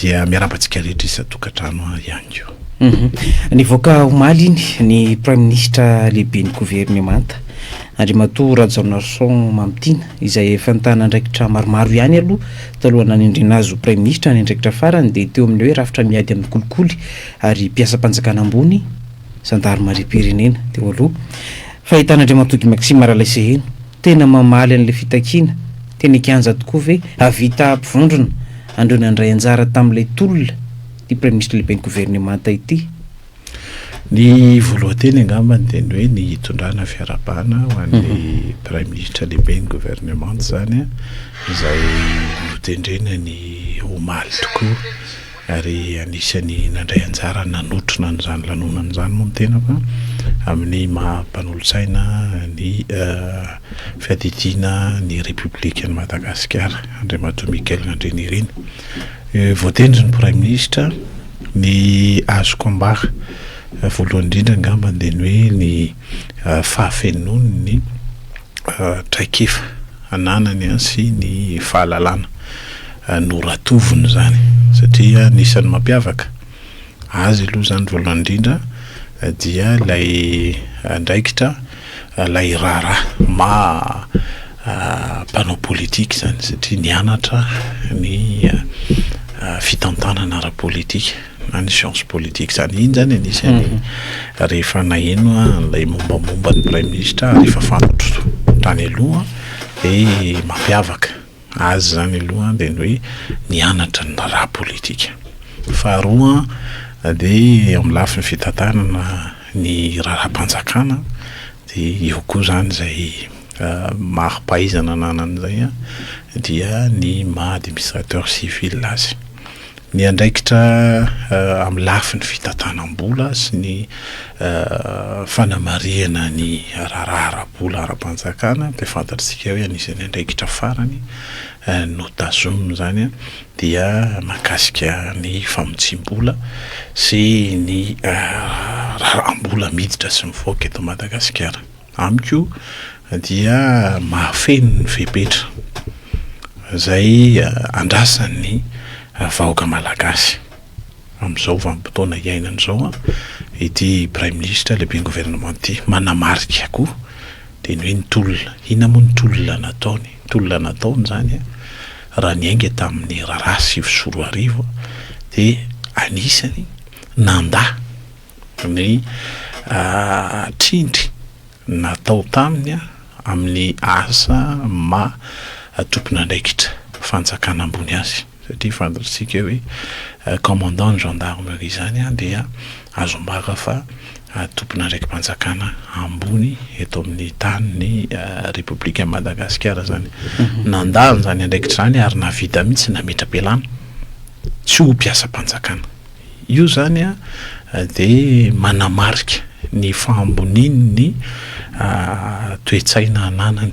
dia miarabantsika rehetra isatokantrano ihany ko. Nivoaka omaly iny ny Prime Ministre lehibe ny gouvernemanta Andriamatoa Rajaonarson Mampitiana izay efa nitana andraikitra maromaro ihany aloha talohana nindrina azy ho Prime Ministre ny andraikitra farany dia teo amin'ny hoe rafitra miady amin'ny kolikoly ary mpiasa-panjakana ambony Gendarmerie-pirenena teo aloha. Fahitana Andriamatoa Maxime Ralaiseheno tena mamaly an'ilay fitakiana tena kianja tokoa ve havita mpivondrona androny andray anjara tamin'ilay tolona ty Prime Ministre lehibe ny gouvernemanta ity. Ny voalohanteny angambany dia ny hoe ny hitondrana fiarabana ho an'ny Prime Ministre lehibe ny gouvernemanta zany izay notendrena ny omaly tokoa ary anisany nandray anjara nanotrona n'izany lanonana izany moa ny tena fa amin'ny maha-mpanolo-tsaina ny fiadidiana ny République ny Madagasikara Andriamatoa Mikael Nandrinirina. Voatendry ny Prime Ministre ny azoko ambara voalohany indrindra angambany dia ny hoe ny fahafenony ny traikefa ananany sy ny fahalalana noratoviny zany satria nisan'ny mampiavaka azy aloha zany voalohany indrindra dia lay andraikitra lay raharaha mpanao politika zany satria nianatra ny fitantanana ara-politika na ny science politique zany iny zany anisany rehefa naheno lay mombamomba ny Prime Ministre rehefa fantatro tany aloha dia mampiavaka azy zany aloha dia ny hoe nianatra ny raha politika. Faharoa dia amin'ny lafiny fitantanana ny raharam-panjakana dia eo koa zany zay marim-pahaizana nanan'izay dia ny maha-administrateur civil azy. Ny andraikitra amin'ny lafiny fitantanam-bola sy ny fanamariana ny raharaha-bola ara-panjakana dia fantatsika hoe anisany andraikitra farany notazomina zany dia mahakasika ny famotsim-bola sy ny raharam-bola miditra sy mivoaka eto Madagasikara. Amiko dia mahafeno ny fepetra zay andrasan'ny vahoaka malagasy amin'izao vanim-potoana iainan'izao ity Prime Ministre lehibe ny gouvernement ity manamarika koa dia ny hoe ny tolona ina moa ny tolona nataony tolona nataony zany raha niainga tamin'ny raharaha 2021 dia anisany nanda ny trindry natao taminy amin'ny asa tompon'andraikitra fanjakana ambony azy satria fantatsika hoe commandant gendarmerie zany dia azo ambara fa tompon'andraiki-panjakana ambony eto amin'ny tany ny République Madagasikara zany nandalo zany andraikitra zany ary navita mihitsy nametra-pialana tsy ho mpiasa-panjakana. Io zany dia manamarika ny fahamboniny ny toe-tsaina ananany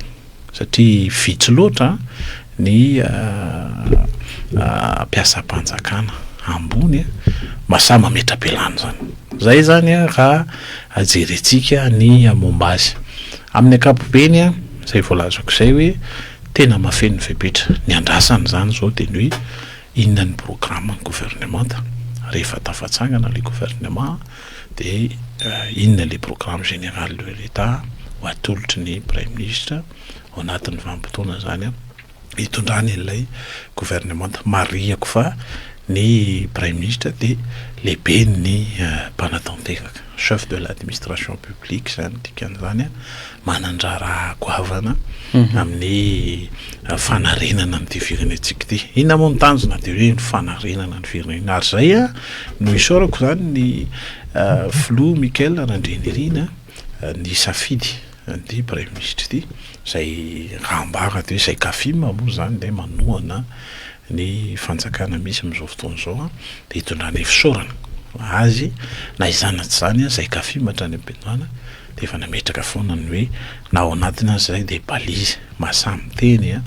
satria vitsy loatra ny mpiasa-panjakana ambony mahasahy mametra-pialana zany. Zay zany raha ajerentsika ny momba azy amin'ny ankapobeny zay voalazako izay hoe tena mahafeno fepetra ny andrasany zany zao dia ny hoe inona ny programme ny gouvernemanta rehefa tafatsangana le gouvernement dia inona le programme général de l'État ho atolotry ny Prime Ministre ao anatin'ny vanim-potoana zany hitondrany ilay gouvernemanta. Mariako fa ny Prime Ministre dia lehibe ny mpanatanteraka chef de l'administration publique zany dikan'izany manandrara goavana amin'ny fanarenana n'ity firenentsika ity. Inona moa ny tanjona dia hoe ny fanarenana ny firenena ary zay no isaorako zany ny Flo Mikael Nandrinirina ny safidy ny Prime Ministre ity zay rambara dia zay kafima moa zany dia manohana ny fanjakana misy amin'izao fotoana izao dia hitondrana efisaorana azy na izanatsy zany zay kafimatra any am-pianarana dia efa nametraka foana ny hoe na ao anatiny azy zay dia balizy mahasamy teny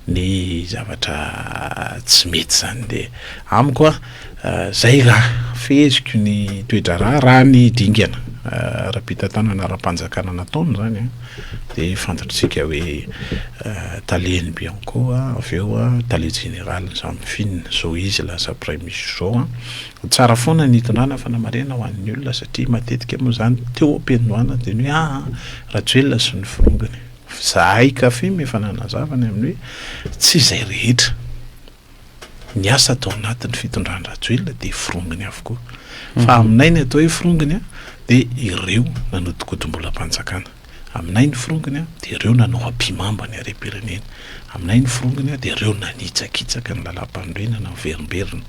ny zavatra tsy mety zany. Dia amiko zay raha feziko ny toetra raha ny dingana raha-pitantanana raha-mpanjakana nataony zany a dia fantatritsika hoe Tallien Bianco avy eo Tallien général Zamfine zao izy lasa premier ministre zao a tsara foana ny hitondrana fanamarena ho an'ny olona satria matetika moa zany teo am-piandohana dia ny hoe Rajoelina sy ny firongany zahay kafy efa nanazavany amin'ny hoe tsy izay rehetra ny asa atao anatin'ny fitondrany Rajoelina dia firongany avokoa fa aminay ny atao hoe firongany a dia ireo nanodikotom-bolam-panjakana aminay ny firongany a dia ireo nanao ampimamba ny harem-pirenena aminay ny firongany a dia ireo nanitsakitsaka ny lalam-pandrenana miverimberina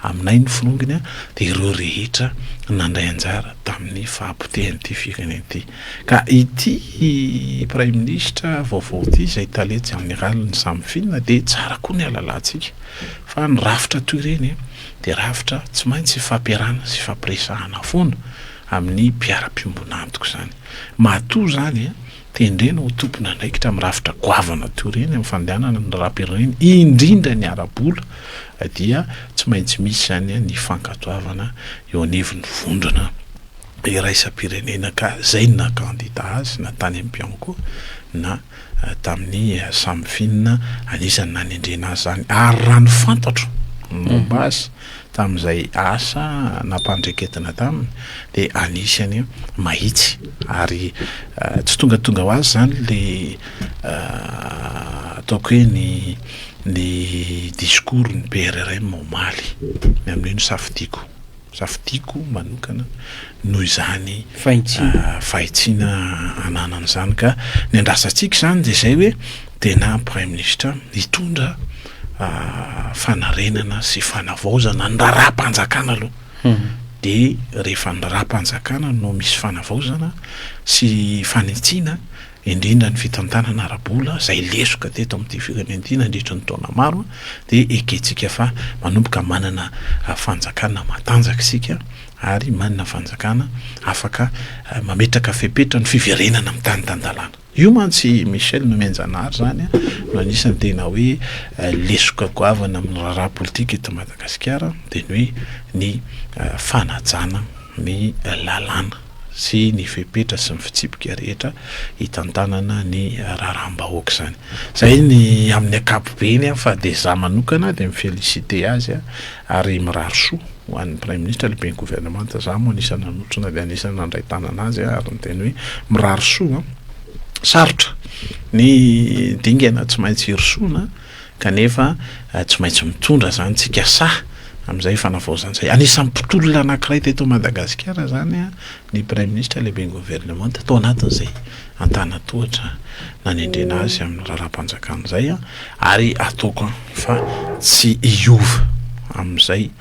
aminay ny firongany a dia ireo rehetra nandray anjara tamin'ny fahampitehan'ity firenena ity ka ity prime ministre vaovao ity izay Tallien général ny Zamfine dia tsara koa ny alalantsika fa ny rafitra toy ireny dia rafitra tsy maintsy fampiarana sy fampiresahana foana amin'ny mpiara-piombona antoko zany matoa zany a tendrena ho tompona andraikitra amin'ny rafitra goavana toy ireny amin'ny fandehanana ny raha-pirenena indrindra ny ara-bola dia tsy maintsy misy zany ny fankatoavana eo anivon'ny vondrona iraisam-pirenena ka zay na kandida azy na tany amin'ny Bianco na tamin'ny Zamfine anisany nanendrena azy zany ary raha ny fantatro momba azy tamin'izay asa nampandreketina taminy dia anisany mahitsy ary tsy tongatonga ho azy zany le ataoko hoe ny discours ny PRRM momaly amin'iny safidiako manokana noho izany fahitsiana ananany zany ka ny andrasantsika zany dia izay hoe tena prime ministre hitondra fanarenana sy fanavaozana ny raha-mpanjakana aloha dia rehefa ny raha-mpanjakana no misy fanavaozana sy fanitsina indrindra ny fitantanana ara-bola izay lesoka teto amin'ity firenena ity nandritra ny taona maro dia eketsika fa manomboka manana fanjakana matanjaka isika ary manana fanjakana afaka mametraka fepetra ny fiverenana amin'ny tany tandalana io mantsy Michel Nomenjanary zany no anisany tena hoe lesoka goavana amin'ny raharaha politika eto Madagasikara dia ny hoe ny fanajana ny lalàna sy ny fepetra sy ny fitsipika rehetra hitantanana ny raharaham-bahoaka zany zay ny amin'ny ankapobeny fa dia za manokana dia mifelicité azy ary mirary soa ho an'ny prime ministre lehiben'ny gouvernement za mo anisany nanotrona dia anisany nandray tanana azy ary ny teny hoe mirary soa sarotra ny dingana tsy maintsy hirosona kanefa tsy maintsy mitondra zany tsika saha amin'izay fanavaozana zay anisan'ny mpitolona anankiray teto Madagasikara zany ny prime ministre lehiben'ny gouvernement tao anatin'izay antanatohatra nanendrena azy amin'ny raharaham-panjakana zay ary ataoko fa tsy iova amin'izay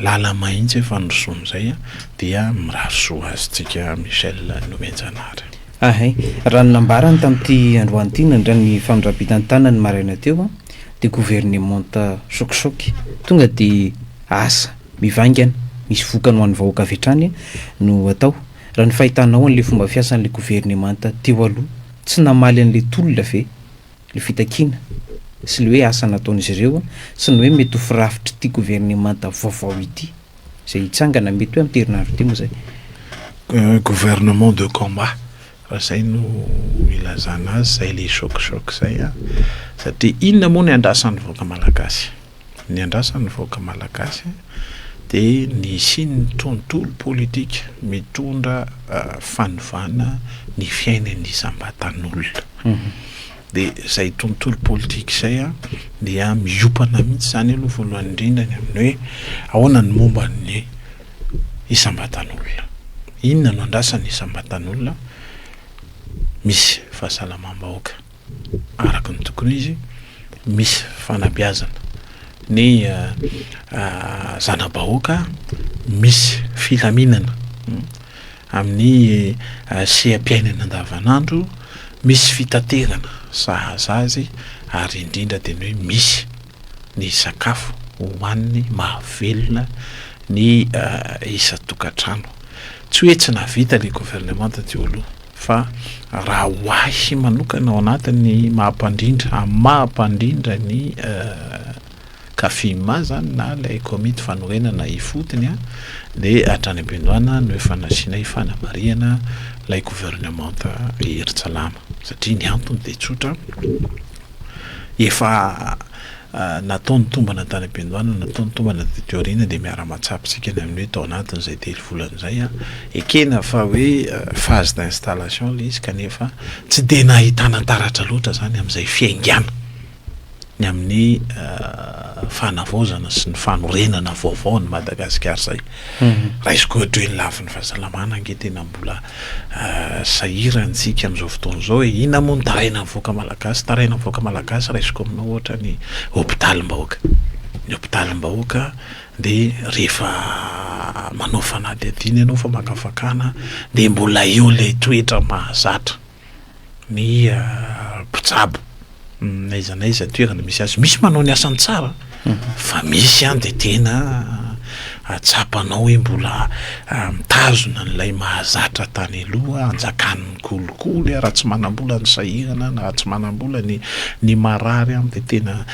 lala mahitsy efa niroson'izay dia mirary soa azy tsika Michel Nomenjanary raha nynambarany tamin'ity androany nandra ny famindrapitantanany maraina teo dia gouvernement sokisoky tonga dia asa mivaingana misy vokany ho an'ny vahoaka avy hatrany no atao raha ny fahitanao an'le fomba fiasan'le gouvernement teo aloha tsy namaly an'le tolona ve le fitakiana sy le hoe asa nataon'izy ireo sy ny hoe mety ho firafitra ity gouvernement vaovao ity izay hitsangana mety hoe am'terinandro ity moa zay gouvernement de combat zay no ilazana azy zay le sokisoky zay satria inona moa ny andrasan'ny vahoaka malagasy ny andrasan'ny vahoaka malagasy dia ny siny tontolo politika mitondra fanovana ny fiainan'ny isam-batan'olona dia zay tontolo politika zay dia miopana mihitsy zany aloha voalohany indrindrany amin'ny hoe ahoana ny momba ny isam-batan'olona inona no andrasan'ny isam-batan'olona misy fahasalamam-bahoaka araka ny tokony izy misy fanabeazana ny zana-bahoaka misy filaminana amin'ny seha-piainana andavanandro misy fitaterana sahaza azy ary indrindra dia ny hoe misy ny sakafo hohaniny mahavelona ny isa-tokantrano tsy hoe tsy navita le gouvernement teo aloha fa raha hoahy manokana ao anatin'ny mahampandrindra ny kafima zany na lay komity fanorenana ifotony a de hatrany am-piandohana no efa nasiana ifanamariana lay gouvernemanta Heritsalama satria ny antony de tsotra efa nataony tombana tany am-piandohana nataony tombana teoriana de miara-matsapysika ny amin'ny hoe tao anatin'izay telo volan'izay a ekena fa hoe phase d'installation le izy kanefa tsy de nahitana taratra loatra zany amin'izay fiaingana ny amin'ny fanavaozana sy ny fanorenana vaovao ny Madagasikara zay raha izy koa hoe ny lavin'ny fahasalamana ange tena mbola sahirantsika amin'izao fotoana izao hoe ina moa ny taraina mivoaka malagasy taraina mivoaka malagasy raha izy koa aminao ohatra ny hôpitalim-bahoaka ny hôpitalim-bahoaka de rehefa manao fanadihadiana ianao fa makafakana de mbola eo le toetra mahazatra ny mpitsabo naiza naiza toerana misy azy misy manao ny asany tsara fa misy any de tena atsapanao hoe mbola mitazona n'ilay mahazatra tany aloha anjakan'ny kolikoly raha tsy manambola ny sahirana na tsy manambola ny marary am de tena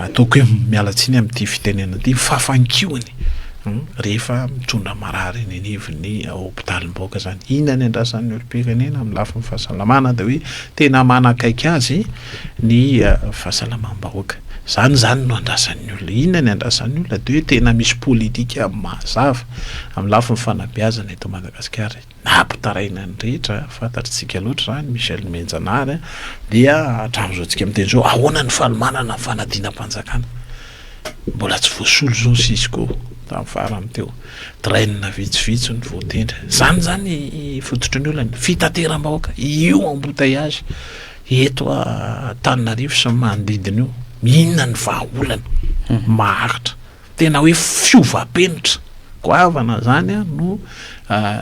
ataoko hoe mialatsiny amin'ity fitenena ity fafankiony rehefa mitondra marary ny anivon'ny hôpitalim-bahoaka zany inona ny andrasan'ny olo-pirenena amin'ny lafin'ny fahasalamana de hoe tena manakaiky azy ny fahasalamam-bahoaka zany no andrasan'ny olona inona ny andrasan'ny olona de hoe tena misy politika mazava amin'ny lafin'ny fanabeazana eto Madagasikara nampitaraina ny rehetra fantatritsika loatra zany Michel Menjanary dia hatramin'izao tsika miteny zao ahoana ny falimanana ny fanadinam-panjakana mbola tsy voasolo zao sisy koa tamin'ny farany teo trainina vitsivitsy ny voatendra zany fototry ny olona fitateram-bahoaka io embouteillage eto Antananarivo sy manodidina io inona ny vahaolana maharitra tena hoe fiovam-penitra goavana zany no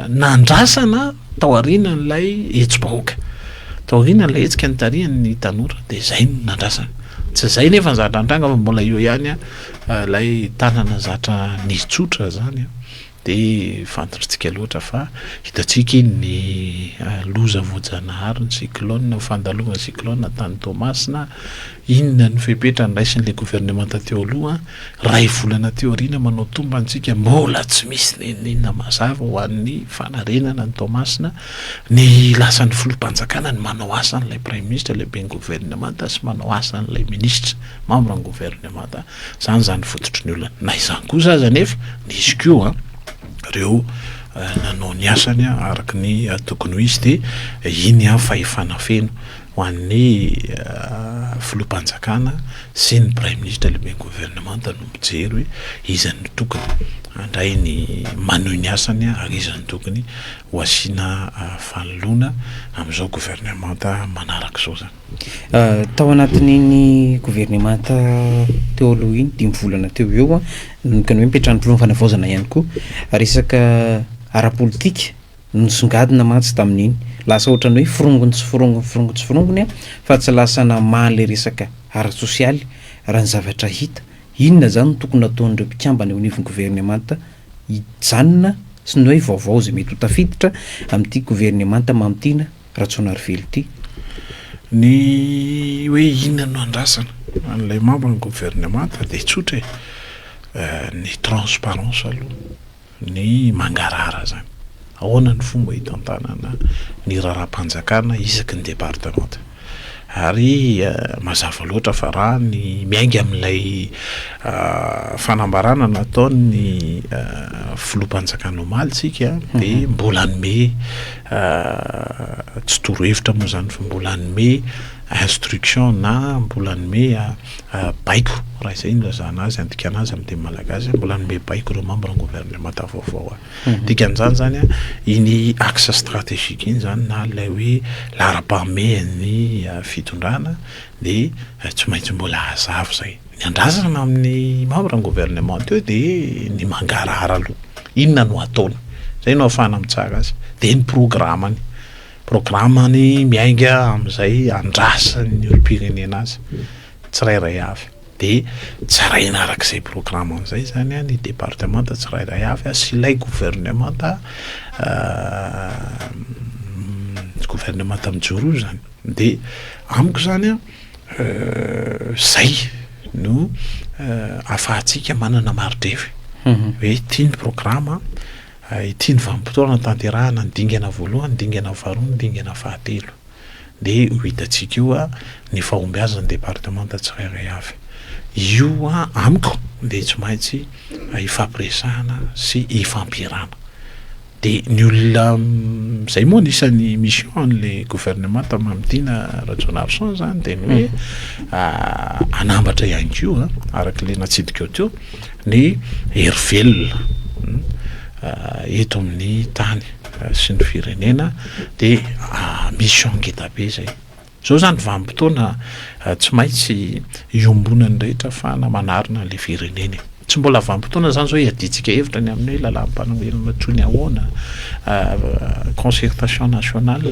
nandrasana tao aorianan'ilay etsi-bahoaka tao aorianan'ilay hetsika ny tarihany ny tanora de zay no nandrasana tsy zay nefa ny zatra antranga fa mbola eo ihany lay tanana zatra ny tsotra zany de fantatritsika loatra fa hitatsika ny loza voajanahary ny cyclone fandalova cyclone tany Tomasina inona ny fepetra ny raisin'le gouvernemanta teo aloha ray volana teoriana manao tombantsika mbola tsy misy inona mazava ho an'ny fanarenana ny Tomasina ny lasan'ny filoham-panjakana ny manao asa n'ilay prime ministre le ben'ny gouvernemanta sy manao asa n'ilay ministre membre ny gouvernemanta zany fototry ny olona na izany kosa aza nefa nisy koa reo nanao ny asany araky ny tokony ho izy de iny fahefana feno ho an'ny filoham-panjakana sy ny prime ministre le ben'ny gouvernemanta no mijery hoe izany tokony andray ny maneho ny asany ary izany tokony ho asiana fanoloana amin'izao gouvernemanta manaraka izao zany tao anatin'iny gouvernemanta teo aloha iny 5 volana teo eo nokany hoe mipetrany mpiloha fanavaozana ihany koa resaka ara-politika nisongadina matsy tamin'iny lasa ohatrany hoe firongony tsy firongony fa tsy lasana maly resaka ara-sosialy raha ny zavatra hita inona zany tokony nataon'ireo mpikambana eo anivon'ny gouvernemanta hijanona sy ny hoe vaovao zay mety ho tafiditra amin'ity gouvernemanta Mamitina Ratsonarivelo ity ny hoe inona no andrasana an'ilay membre ny gouvernemanta de tsotra ny transparence aloha ny mangarara zany ahoana ny fomba hitantanana ny raharam-panjakana isaky ny départementa ary mazava loatra fa raha ny miainga amin'ilay fanambarana nataony filoham-panjakana omaly tsika de mbola nome tsy torohevitra moa zany fa mbola nome instruction na mbola nome baiko raha izay nolazana azy andikana azy amin'ny teny malagasy mbola nome baiko ireo membre ny gouvernemanta vaovao dikan'izany zany iny axe stratégique iny zany na lay hoe lara-pamehan'ny fitondrana de tsy maintsy mbola hazava zay ny andrasana amin'ny membre ny gouvernement eo de ny mangarara aloha inona no ataony zay no ahafahana mitsara azy de ny programmany miainga amin'izay andrasan'ny olo-pirenena azy tsirairay avy de tsaraina arak'izay programme an'izay zany ny départementa tsirairay avy sy ilay gouvernementa mijoro zany de amiko zany zay no ahafahantsika manana maridrefy hoe ity ny programa ity ny vanim-potoana tanterahana ny dingana voalohany, ny dingana faharoa, ny dingana fahatelo, de ho hitantsika io a ny fahombiazan'ny departemanta tsirairay avy. Io a amiko de tsy maintsy ifampiresahana sy ifampirana. De ny olona zay moa nisan'ny mission an'le gouvernement Mamitina Rajonarson zany de ny hoe anambatra ihany koa araka le natsidika teo ny hery velona eto amin'ny tany sy ny firenena de mission ngeda be zay. Zao zany vanim-potoana tsy maintsy iombonany rehetra fa namanarina le firenena. Tsy mbola vanim-potoana zany zao iaditsika hevitra ny amin'ny lalam-panamorana tsony ahoana concertation nationale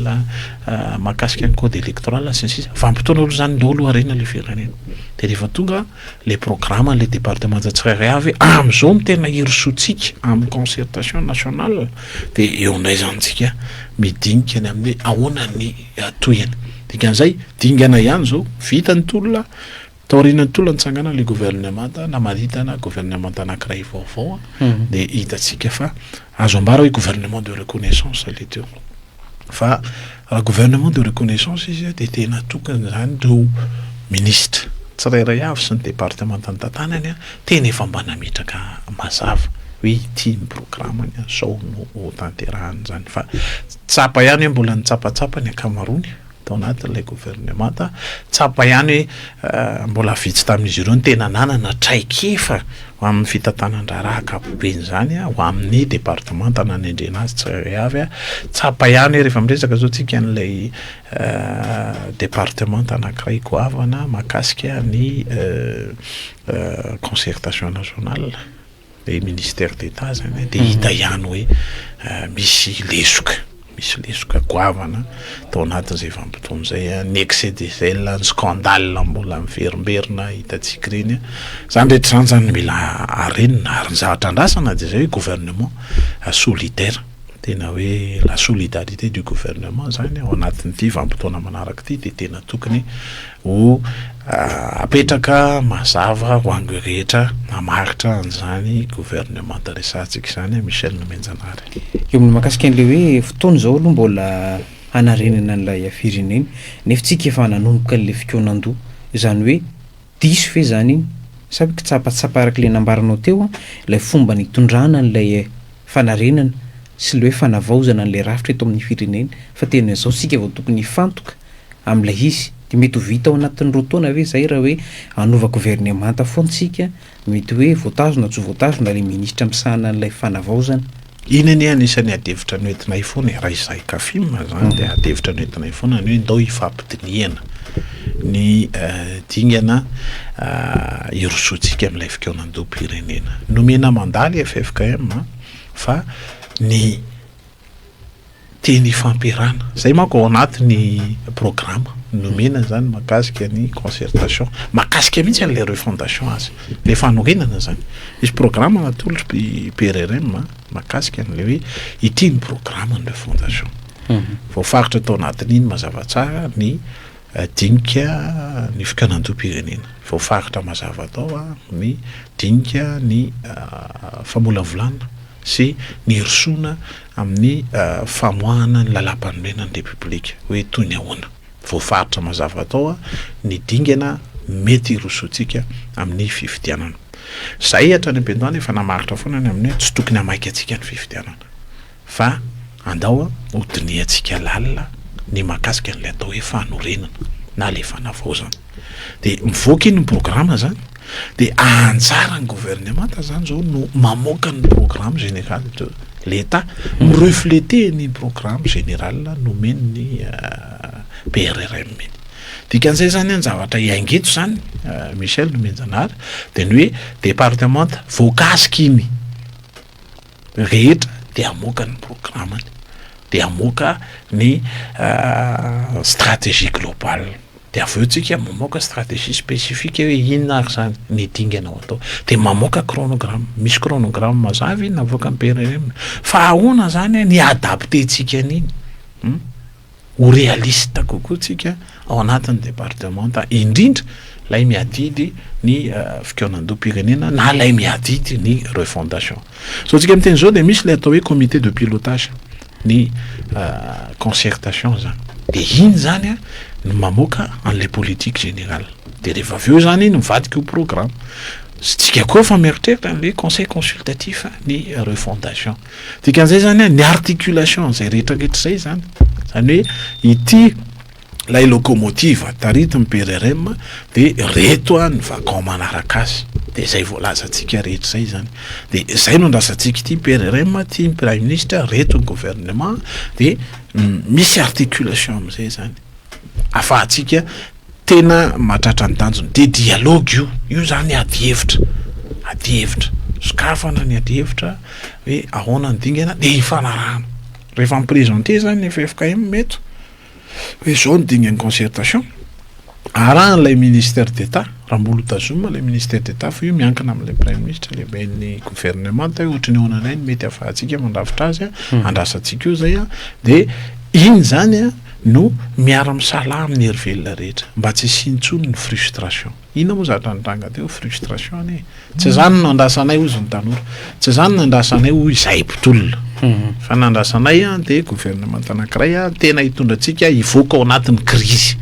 mahakasika ny code électoral sy ny sisa. Vanim-potoana aloha zany ndolo harena le firenena. De rehefa tonga le programme le département tsirairay avy am'izao tena hirosontsika amin'ny concertation nationale de eo indray zany tsika midinika ny amin'ny ahoana ny tohiny. Dikan'izay dingana ihany zao vita ny tolona taorian'ny tolona nitsangana le gouvernement namaditana gouvernement anankiray vaovao de hitatsika fa azo ambara hoe gouvernement de reconnaissance le teo fa gouvernement de reconnaissance izy de tena tokana zany reo ministre tsirairay avy sy ny département ny tantanany tena efa mba nametraka mazava hoe ity ny programme zao no tanterahany zany fa tsapa ihany hoe mbola nitsapatsapa ny akamarony tao anatin'ilay gouvernement tsapa ihany hoe mbola vitsy tamin'izy ireo ny tena nanana traikefa ho amin'ny fitantanan-draharaha kapobeny zany ho amin'ny département nanendrena azy tsirairay avy tsapa ihany rehefa miresaka zao tsika n'ilay département anankiray goavana mahakasika ny concertation nationale le ministère d'état zany de hita ihany hoe misy lesoka goavana tao anatin'izay vanim-potoana zay ny excédezel ny scandale mbola miverimberina hitatsika reny zany rehetra zany zany mila arenina ary ny zavatra andrasana de zay hoe gouvernement solidaire tena hoe la solidarité du gouvernement zany ao anatin'ity vanim-potoana manaraka ity de tena tokony ho apetraka mazava ho ango rehetra namaritra an'izany gouvernement resantsika zany Michel Nomenjanary. Eo amin'ny mahakasika an'le hoe fotoana zao aloha mbola hanarenana an'ilay firenena nefa tsika efa nanomboka an'le fikonan-doha izany hoe diso fe zany iny saby kitsapatsapa araka le nambaranao teo ilay fomba nitondrana an'ilay fanarenana sy le hoe fanavaozana an'le rafitra eto amin'ny firenena fa tena zao sika vao tokony hifantoka amin'ilay izy de mety ho vita ao anatin'ny roa taona ve zay raha hoe anova gouvernement foantsika mety hoe voatazona tsy voatazona le ministra misahana an'ilay fanavaozana. Iny ny anisany adevitra noentinay foana raha izay kafima zany de adevitra noentinay foana ny hoe ndao hifampidiniana ny dingana hirosontsika amin'ilay fikonan-doham-pirenena nomena mandaly FFKM fa ny teny fampirana zay manko ao anatin'ny programme nomena zany mahakasika ny concertation mahakasika mihitsy an'le refondation azy le fanorenana zany izy programme natolotra PRRM mahakasika an'le hoe ity ny programme ny refondation voafaritra tao anatin'iny mazava tsara ny dinika ny fikonan-doham-pirenena voafaritra mazava tao ny dinika ny famolavolana sy ny hirosona amin'ny famoahana ny lalam-panorenan'ny republika hoe toy ny ahoana voafaritra mazava tao ny dingana mety hirosontsika amin'ny fifidianana zay hatrany am-pendoany efa namaritra foana ny amin'ny tsy tokony hamaika antsika ny fifidianana fa andao hodiniantsika lalina ny mahakasika an'ilay atao hoe fanorenana na le fanavaozana de mivoaka iny ny programme zany de anjara ny gouvernement zany zao no mamoaka ny programme général de l'État refléter ny programme général nomen'ny PRRM. Dikan'izay zany ny zavatra iaingeto zany Michel Nomenjanary de ny hoe département voakasika iny rehetra de amoaka ny programme de amoaka ny stratégie globale de avy eo tsika mamoaka stratégie spécifique hoe inona ary zany ny dingana ao atao de mamoaka chronogramme misy chronogramme mazava iny navoaka ny PRRM fa ahoana zany ny adapté tsika an'iny ho réaliste kokoa tsika ao anatin'ny département indrindra lay miadidy ny fikaonandoam-pirenena na lay miadidy ny refondation. So tsika miteny zao de misy lay atao hoe comité de pilotage ny concertation zany, de iny zany a no mamoaka an'le politique générale, de rehefa avy eo zany iny mivadika ho programme. Sy tsika koa fa mieritreritra an'le conseil consultatif ny refondation. Dikan'izay zany ny articulation zay rehetrarehetra zay zany, zany hoe ity lay locomotive tarity ny PRRM de reto ny vacan manaraka azy, de zay voalazantsika rehetra zay zany, de zay no andrasantsika ity PRRM ty prime ministre, reto ny gouvernement, de misy articulation am'izay zany afahantsika tena mahatratra ny tanjony. De dialogue io zany ady hevitra sokafana ny ady hevitra hoe ahoana ny dingana de hifanarahana. Rehefa miprésente zany ny FFKM meto hoe zao ny dingan'ny concertation, arahan'ilay ministère d'État, raha mbola tazoma lay ministère d'État fa io miankina amin'ilay prime ministre lehibe ny gouvernement, ohatran'ny ahoananay mety afahantsika mandravitra azy andrasantsika io zay de iny zany no miara-misalaha amin'ny hery rehetra mba tsy sintsony ny frustration. Ina moa zatra niranga teo frustration tsy zany no andrasanay ozy ny tanora, tsy zany no andrasanay hoy izay mpitolona, fa nandrasanay de gouvernement anankiray tena hitondratsika hivoaka ao anatin'ny crise.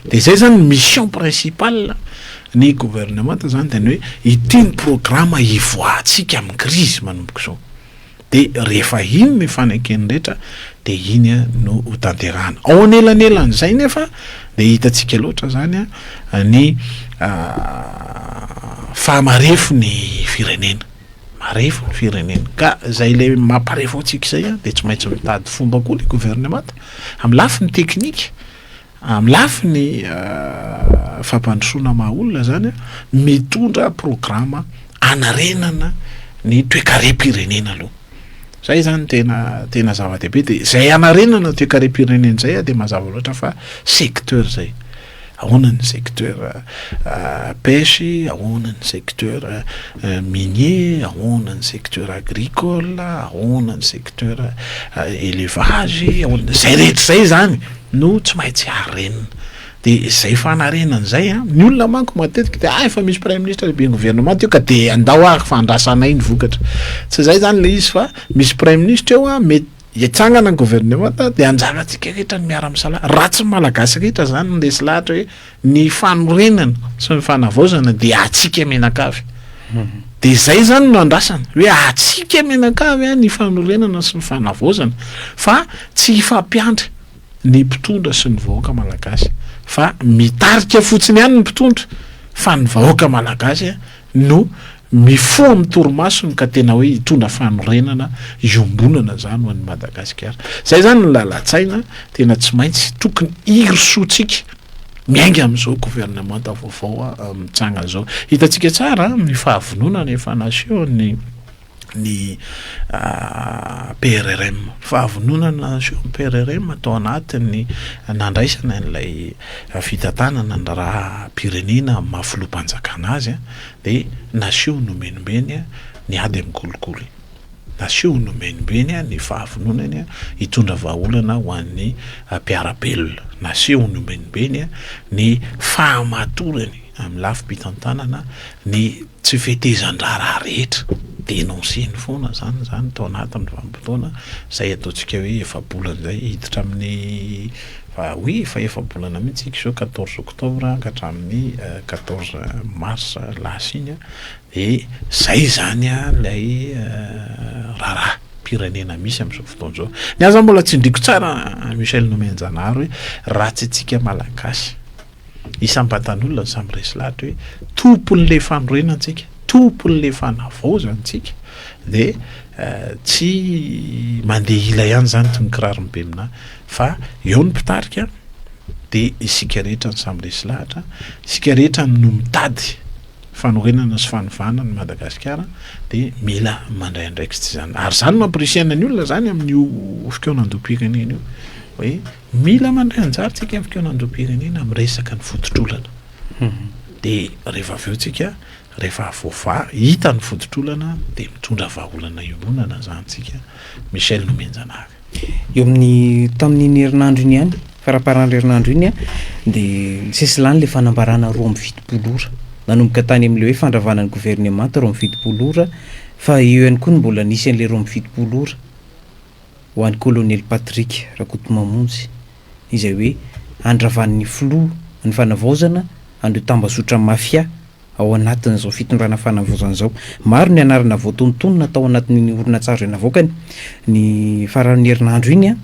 De zay zany mission principale ny gouvernement zany de hoe ity ny programme hivoahantsika amin'ny crise manomboka zao. De rehefa iny ny fanekeny rehetra de iny no ho tanterahana ao anelanelan'izay nefa de hitantsika loatra zany ny fahamarefo ny firenena, marefo ny firenena, ka zay le mamparefo antsika zay de tsy maintsy mitady fomba koa le gouvernement amin'ny lafiny teknika, amin'ny lafiny fampandrosoana maha-olona zany mitondra programme anarenana ny toe-karem-pirenena aloha. Zay zany tena zava-dehibe, de zay anarenana toe-karem-pirenena zay de mazava loatra fa secteur zay, ahoana ny secteur pêche, ahoana ny secteur minier, ahoana ny secteur agricole, ahoana ny secteur élevage, zay rehetra zay zany no tsy maintsy arenina. De zay fanarenana zay ny olona manko matetika de efa misy prime ministre lehibe gouvernement io ka de andao fa andrasanay ny vokatra. Tsy zay zany le izy fa misy prime ministre eo mety hitsangana ny gouvernement de anjaratsika rehetra ny miara-misalaha. Raha tsy malagasy rehetra zany no lesy lahatra hoe ny fanorenana sy ny fanavaozana de atsika menakavy. De zay zany no andrasana hoe atsika menakavy ny fanorenana sy ny fanavaozana, fa tsy hifampiandry ny mpitondra sy ny vahoaka malagasy, fa mitarika fotsiny ihany ny mpitondra, fa ny vahoaka malagasy no mifoha amin'ny torimasony ka tena hoe hitondra fanorenana iombonana zany ho an'ny Madagasikara. Zay zany ny lalatsaina tena tsy maintsy tokony hirosotsika miainga amin'izao gouvernement vaovao mitsanga zao. Hitantsika tsara ny fahavononana efa naseho ny PRRM, fahavononana naseho ny PRRM atao anatiny nandraisana n'ilay fitantanana ny raha pirenena mahafiloam-panjakana azy de naseho nomenombeny ny ady amin'ny kolikoly, naseho nomenombeny ny fahavononany hitondra vahaolana ho an'ny mpiarabelona, naseho nomenombeny ny fahamatorany amin'ny lafim-pitantanana ny tsy fitezan-draharaha rehetra, dénonceny foana zany tao anatin'ny vanim-potoana zay ataontsika hoe efa-bolana zay hiditra amin'ny efa-bolana mihitsy zao 14 octobre ka hatramin'ny 14 mars lasa iny de zay zany lay raharaha pirenena misy amin'izao fotoana zao. Ny aza mbola tsindriko tsara Michel Nomenjanahary hoe raha tsy tsika malagasy isam-batan'olona samy resy lahatra hoe tompon'le fanorenantsika, tompon'le fanavaozantsika de tsy mandeha ila ihany zany tony kirarony be mina, fa eo ny mpitarika de isika rehetra ny samy resy lahatra, isika rehetra no mitady fanorenana sy fanovana ny Madagasikara de mila mandray andraikitsy tsy zany. Ary zany mampirisihana ny olona zany amin'io fikaonan-doam-pirenena io hoe mila mandray anjara tsika amin'ny fikaonan-doam-pirenena amin'ny resaka ny fototr'olana. De rehefa avy eo tsika rehefa hita ny fototr'olana de mitondra vahaolana iombonana zany tsika. Michel Nomenjanahary. Eo amin'ny tamin'iny herinandro iny ihany faraparan-herinandro iny a de sesilany le fanambarana roa amby fitopolo ora nanomboka tany amin'le hoe fandravanan'ny gouvernemanta roa amby fitopolo ora fa eo ihany koa ny mbola nisy an'le roa amby fitopolo ora ho an'ny colonel Patrick Rakotomamonjy izay hoe andravan'ny filoha ny fanavaozana andreo tambazotra mafia ao anatin'izao fitondrana fanavaozana zao. Maro ny anarana voatontonona tao anatin'ny orinantsary navoakany ny faran'ny herinandro iny a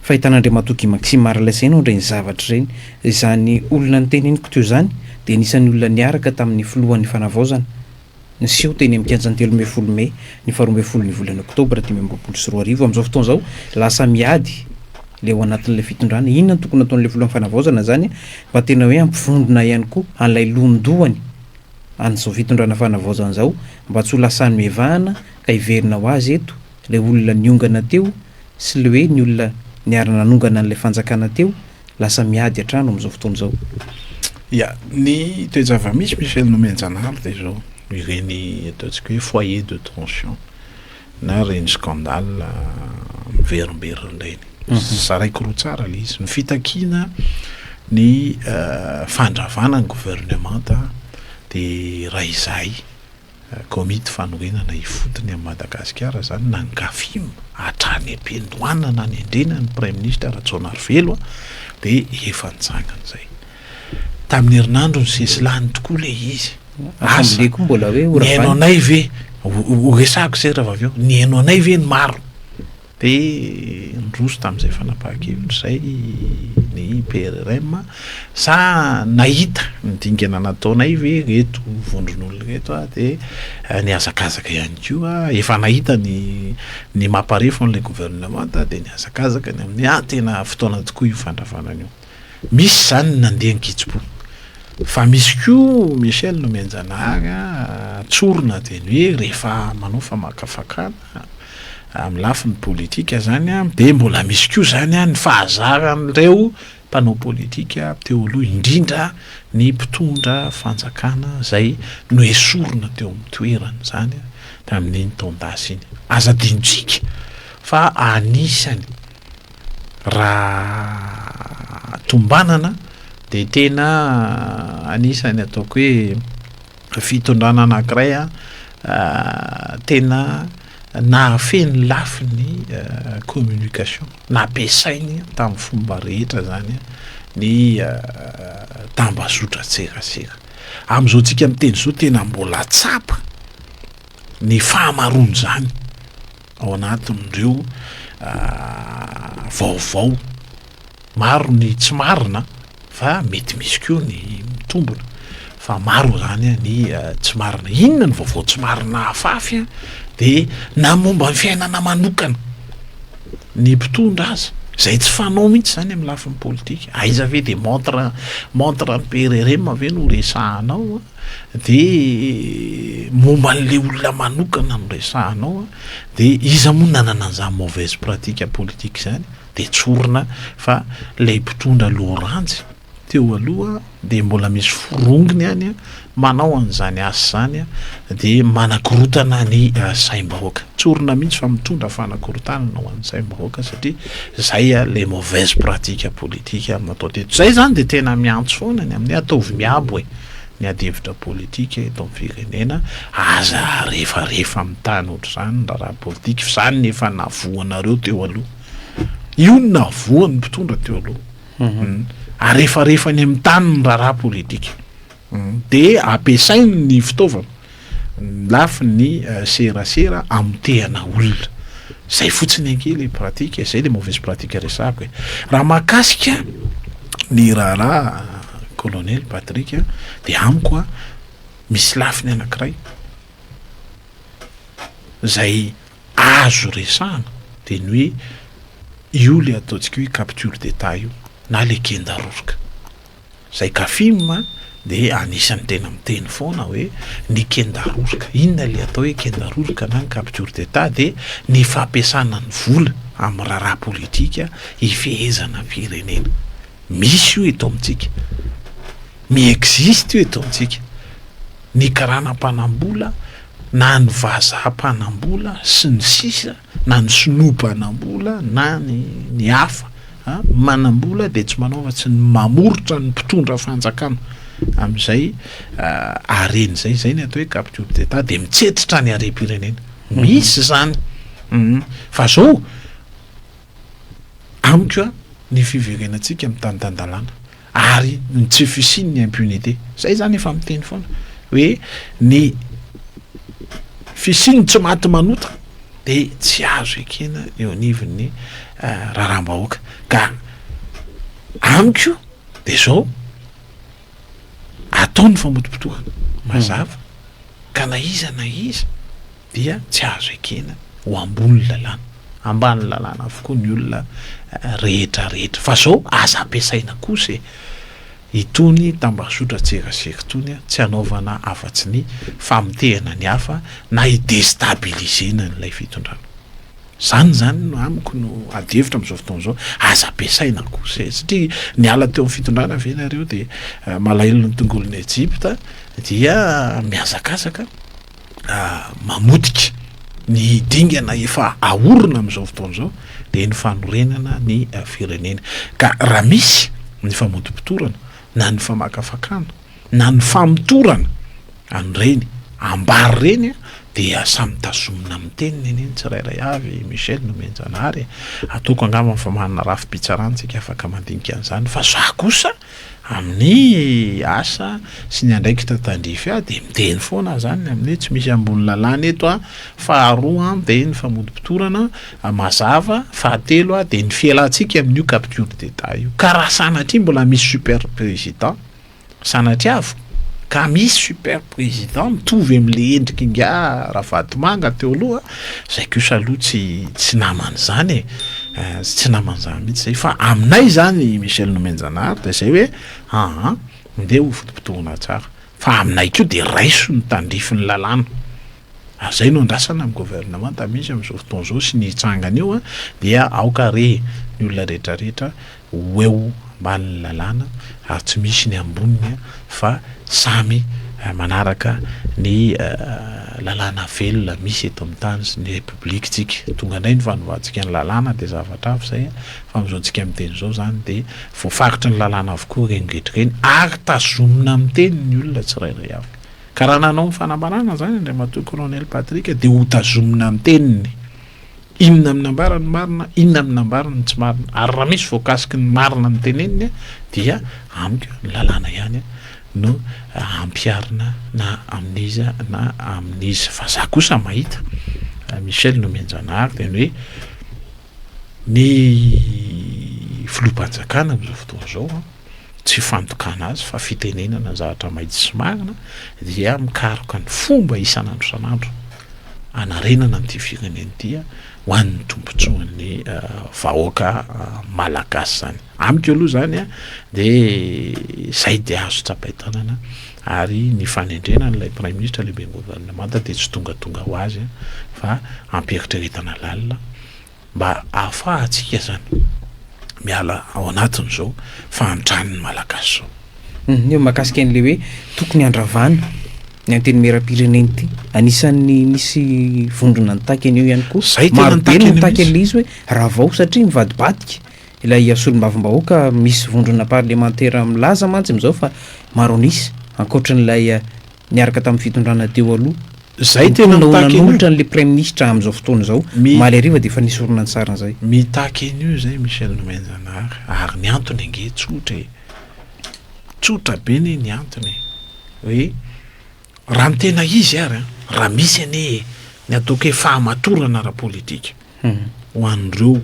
fahitan'Andriamatoky Maxime Arlasaina ndray ny zavatra ireny izany olona ny teneniko teo zany de nisan'ny olona niaraka tamin'ny filohan'ny fanavaozana ny seho teny amin'ny kianjan-telo ambin'ny folo May ny 12 ny volana Oktobra 2024 am'izao fotoana zao lasa miady le ao anatin'le fitondrana inona ny tokony ataon'le filohan'ny fanavaozana zany mba tena hoe ampifondona ihany koa an'ilay londohany an'izao fitondrana fanavaozana zao mba tsy ho lasany mevahana ka hiverina ho azy eto le olona niongana teo sy le hoe ny olona niarana nanongana an'le fanjakana teo lasa miady atrano am'izao fotoana zao. Ya ny toejava-misy Michel Nomenjanary de zao ireny ataontsika hoe foyer de tension na reny scandale miverimberina reny saraiko roa tsara le izy ny fitakiana ny fandravana ny gouvernemanta de raha izay komity fanorenana ifotony amin'ny Madagasikara zany na ny gafim hatrany ampendoana na ny endrena ny prime ministre Ratsonarivelo de efa nitsangana zay tamin'ny herinandro ny sesilany tokoa le izy assemblée koa mbola hoe ny haino anay ve resako zay raha avy eo ny haino anay ve ny maro de nroso tamin'izay fanapahan-kevitra zay ny PRRM sa nahita ny dingana nataonay ve reto vondron'olona reto de niazakazaka ihany koa efa nahita ny mamparefo an'ilay gouvernemanta de niazakazaka ny amin'ny tena fotoana tokoa io fandravanana io misy zany nandeha nkitspo fa misy koa Michel Nomenjanary tsorona de ny hoe rehefa manao famakafakana amin'ny lafin'ny politika zany de mbola misy koa zany ny fahazaran'ireo mpanao politika teo aloha indrindra ny mpitondra fanjakana zay no esorona teo amin'ny toerana zany tamin'iny taondasy iny azadintsika fa anisany raha tombanana de tena anisany ataoko hoe fitondrana anankiray tena na feny lafiny communication na ampiasainy tamin'ny fomba rehetra zany ny tambazotra tserasera am'izao tsika miteny zao tena mbola tsapa ny fahamarony zany ao anatin'ireo vaovao maro ny tsy marina fa mety misy koa ny mitombona fa maro zany ny tsy marina inona ny vaovao tsy marina afafy de na momba ny fiainana manokana ny mpitondra azy zay tsy fanao mihitsy zany amin'ny lafin'ny politika aiza ve de montre ny PRRM ave no resahanao de momba an'le olona manokana no resahanao de iza moa nanana an'izany mauvaise pratique politique zany de tsorina fa lay mpitondra loranjy teo aloha de mbola misy forongony any manao an'izany asa zany de manakorotana ny saim-bahoaka tsorina mihitsy fa mitondra fanakorotana no an'ny saim-bahoaka satria zay le mauvaise pratique politique natao teto zay zany de tena miantso foana ny amin'ny ataovy miabo ny adevitra politika eto amin'ny firenena aza rehefa amin'ny tany ohatr' zany raha politika zany nefa navoanareo teo aloha io ny navoan'ny mpitondra teo aloha rehefa ny amin'ny tany ny raharaha politika de ampiasainy ny fitaovana lafy ny serasera amtehana olona zay fotsiny ankely pratika zay le mauvaise pratique resako raha mahakasika ny raharaha colonel Patrick de amiko misy lafiny anankiray zay azo resahana de ny hoe io le ataontsika hoe capture d'état io na le kendaroroka zay kafima de anisany tena miteny foana hoe ny kendaroroka inona le atao hoe kendaroroka na ny capture d'état de ny fampiasana ny vola amin'ny raharaha politika ifehezana firenena misy io eto amintsika mi-existe io eto amintsika ny karanam-panambola na ny vazam-panambola sy ny sisa na ny sinoam-panambola na ny hafa manam-bola de tsy manaova tsy ny mamorotra ny mpitondra fanjakana amin'izay areny zay ny atao hoe capture d'état de mitsetitra ny harem-pirenena misy zany fa zao amiko ny fiverenantsika amin'ny tanytandalàna ary ny tsy fisiny ny impunité zay zany efa miteny foana hoe ny fisiny tsy maty manota de tsy azo ekena eo anivon'ny raharam-bahoaka ka amiko de zao ataony famotom-potoana mazava ka na iza dia tsy azo ekena ho ambony lalàna ambany lalàna avokoa ny olona rehetra fa zao aza ampiasaina kosa itony tambazotra tserasera itony tsy anaovana afa-tsy ny famitehana ny hafa na idestabilisena n'ilay fitondrana zany no amiko no adihevitra amin'izao fotoana zao aza ampiasaina kosa satria niala teo amin'ny fitondrana ve nareo de malahelo ny tongolon'ny Ejipta dia miazakazaka mamotika ny dingana efa ahorona amin'izao fotoana zao de ny fanorenana ny firenena ka raha misy ny famotom-pitorana na ny famakafakana na ny famotorana an'ireny ambary reny dia samy tazomina amin'ny teniny eny tsirairay avy Michel Nomenjanary ataoko angamba fa manana rafi-pitsaransika afaka mandinika an'izany fa za kosa amin'ny asa sy ny andraikitra tandrify de miteny foana zany amin'ny tsy misy ambony lalàna eto faharoa de ny famotom-pitorana mazava fahatelo de ny fialantsika amin'io capture d'état io ka raha sanatria mbola misy super président sanatria avy ka misy super président mitovy amin'le endrika inga Ravatomanga teo aloha zay kosa aloha tsy namany zany tsy namany zany mihitsy zay fa aminay zany Michel Nomenjanary de zay hoe mindeha ho fotom-potoana tsara fa aminay keo de raiso ny tandrify ny lalàna zay no andrasana amin'ny gouvernement misy amin'izao fotoana zao sy ny hitsangana io dia aoka ny olona rehetrarehetra ho eo ambany lalàna ary tsy misy ny amboniny fa samy manaraka ny lalàna velona misy eto amin'ny tany sy ny republique tsika tonga indray ny fanovatsika ny lalàna de zavatra avy zay fa amin'izao tsika miteny zao zany de voafaritra ny lalàna avokoa rengetreny ary tazomina amin'ny teny ny olona tsirairay avy ka raha nanao fanambarana zany andriamatoa colonel Patrick de ho tazomina amin'ny teniny inona amin'ny ambarany marina inona amin'ny ambarany tsy marina ary raha misy voakasiky ny marina ny teneniny dia amiko ny lalàna ihany no ampiarina na amin'iza na amin'iza fa za kosa mahita Michel Nomenjanary de hoe ny filoham-panjakana amin'izao fotoana zao tsy fantokana azy fa fitenenana zavatra mahitsy sy marina dia mikaroka ny fomba isan'andro anarenana n'ity firenena ity ho an'ny tombotsoan'ny vahoaka malagasy zany amiko aloha zany de zay de azo tsapain-tanana ary ny fanendrena n'ilay prime ministre lehibe gouvernement de tsy tonga ho azy fa ampieritrretana lalina mba ahafahantsika zany miala ao anatiny zao fahantrany malagasy zao io makasika an'le hoe tokony andravana ny anteny mera-pirenena ity anisan'ny misy vondrona nitaky an'io ihany koa marobe no nitaky an'le izy hoe raha vao satria mivadibadika ilay solom-bavim-bahoaka misy vondrona parlementaire milaza mantsy am'izao fa maro anisy ankoatran'ilay niaraka tamin'ny fitondrana teo aloha zay tena nanolotra n'le premier ministre amin'izao fotoana zao maly ariva de efa nisy orona ny tsara zay mitaky an'io zay Michel Nomenjanary ary ny antony ange tsotra be ny antony hoe raha ny tena izy ary raha misy ane ny ataoko hoe fahamatorana ara-politika ho an'ireo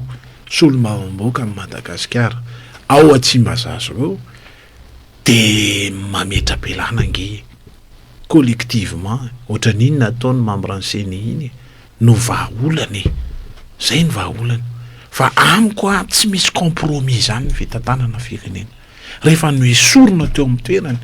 solom-bavim-bahoaka amin'ny Madagasikara ao Tsimbazaza reo de mametra-belana ange collectivement ohatran'iny nataony mambranseny iny no vahaolany zay ny vahaolany fa amiko tsy misy compromis zany ny fitantanana firenena rehefa no esorona teo amin'ny toerany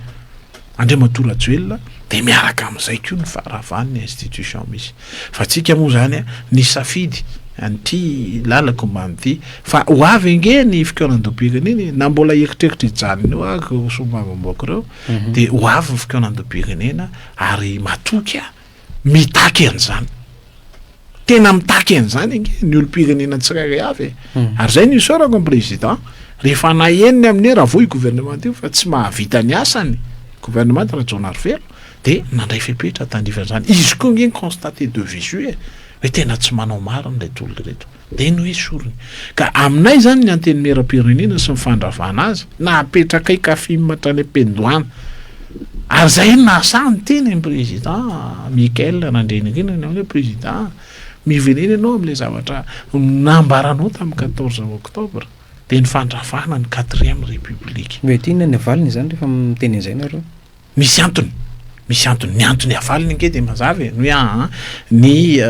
Andriamatoa Rajoelina de miaraka amin'izay koa ny faravan'ny institution misy fa tsika moa zany ny safidy an'ity lalako mban'ity fa ho avy ange ny fikoanan-doam-pirenena na mbola eritreritra ijanona eo ako solom-bavim-bahoaka reo de ho avy ny fikoanan-doam-pirenena ary matoky mitaky an'izany tena mitaky an'izany inge ny olo-pirenena tsirairay avy ary zay ny isorako amin'ny président rehefa naheniny amin'ny raha vo i gouvernement io fa tsy mahavita ny asany gouvernement raha Jonarvelo de nandray fepetra tandifan'izany izy koa nge constaté de visu hoe tena tsy manao marina ilay tolo reto de no esorony ka aminay zany ny anteny meram-pirenena sy mifandravana azy na apetraka i kafimatra ny ampendoana ary zay nasany teny ny président Mikael Nandrenirina ny président mivenena ianao amin'ilay zavatra nambaranao tamin'ny 14 octobre de ny fandravana ny 4e république metina ny avaliny zany rehefa miteny an'izay nareo misy antony ny antony avaliny nge de mazava hoe ny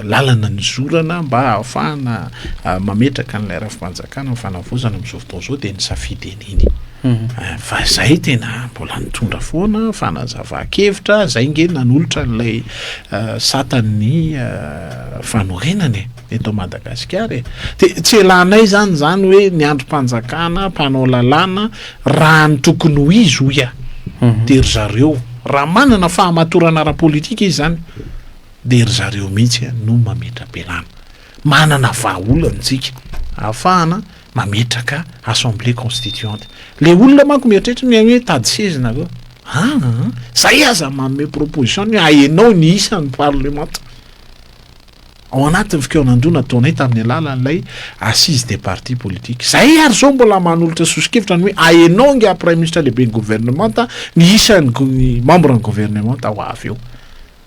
lalana ny zorana mba ahafahana mametraka n'ilay rafi-panjakana mifanavozana amin'izao fotoana zao de ny safidy an'iny fa zay tena mbola nitondra foana fanazava-kevitra zay nge nanolotra n'ilay satan'ny fanorenany eto Madagasikara de tsy elanay zany hoe ny androm-panjakana mpanao lalàna raha ny tokony ho izy hoia de ry zareo raha manana fahamatorana ara-politika izy zany de ry zareo mihitsy no mametra-pialana manana vahaolanatsika ahafahana mametraka assemblée constituante le olona manko mieritreritra ny hoe tady sezina reo zay aza manome proposition ny haenao ny isan'ny parlement ao anatin'ny fikeonandro nataonay tamin'ny alalan'ilay assise des partis politiques zay ary zao mbola manolotra sosikevitra ny hoe haenao nge premier ministre lehibe ny gouvernement ny isan'ny membre ny gouvernement ho avy eo